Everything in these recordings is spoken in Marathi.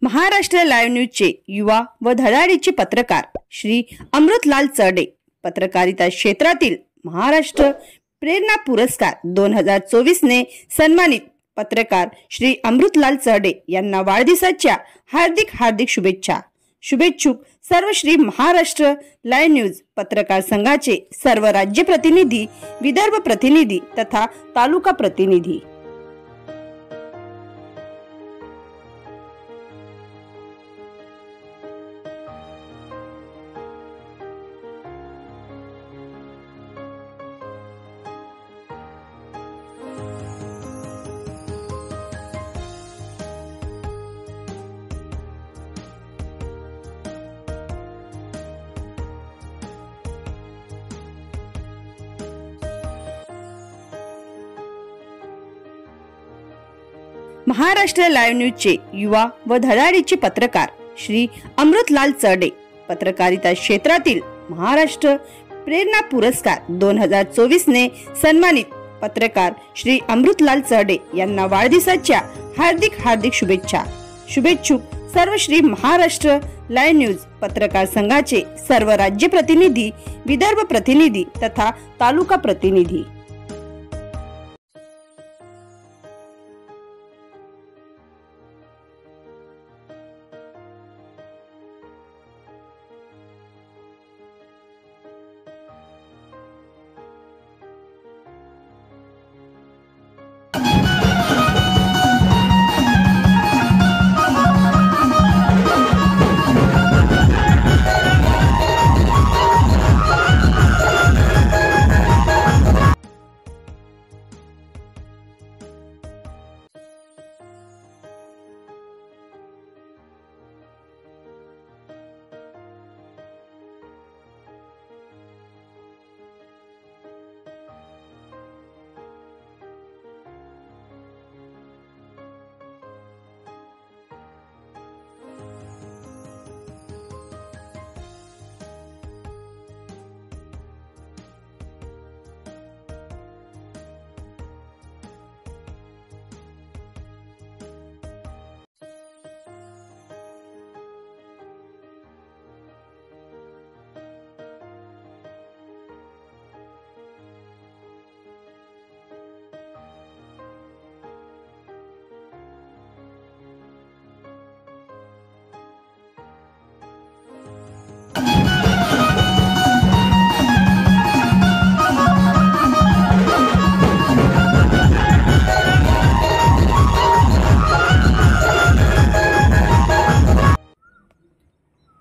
महाराष्ट्र लाईव्ह न्यूजचे युवा व धडाडीचे पत्रकार श्री अमृतलाल चरडे पत्रकारिता क्षेत्रातील महाराष्ट्र प्रेरणा पुरस्कार 2024 ने सन्मानित पत्रकार श्री अमृतलाल चरडे यांना वाढदिवसाच्या हार्दिक शुभेच्छा। शुभेच्छुक सर्व श्री महाराष्ट्र लाईव्ह न्यूज पत्रकार संघाचे सर्व राज्य प्रतिनिधी, विदर्भ प्रतिनिधी तथा तालुका प्रतिनिधी। महाराष्ट्र लाईव्ह न्यूजचे युवा व धडाडीचे पत्रकार श्री अमृतलाल चरडे पत्रकारिता क्षेत्रातील महाराष्ट्र प्रेरणा पुरस्कार 2024 ने सन्मानित पत्रकार श्री अमृतलाल चरडे यांना वाढदिवसाच्या हार्दिक शुभेच्छा। शुभेच्छुक सर्व श्री महाराष्ट्र लाईव्ह न्यूज पत्रकार संघाचे सर्व राज्य प्रतिनिधी, विदर्भ प्रतिनिधी तथा तालुका प्रतिनिधी।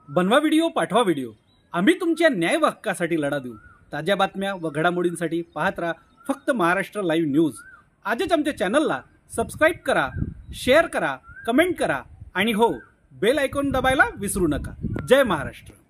बनवा व्हिडिओ, पाठवा व्हिडिओ, आम्ही तुमच्या न्याय व हक्कासाठी लढा देऊ। ताज्या बातम्या व घडामोडींसाठी पाहत राहा फक्त महाराष्ट्र लाईव्ह न्यूज। आजच आमच्या चॅनलला सबस्क्राइब करा, शेअर करा, कमेंट करा आणि हो, बेल आयकॉन दबायला विसरू नका। जय महाराष्ट्र।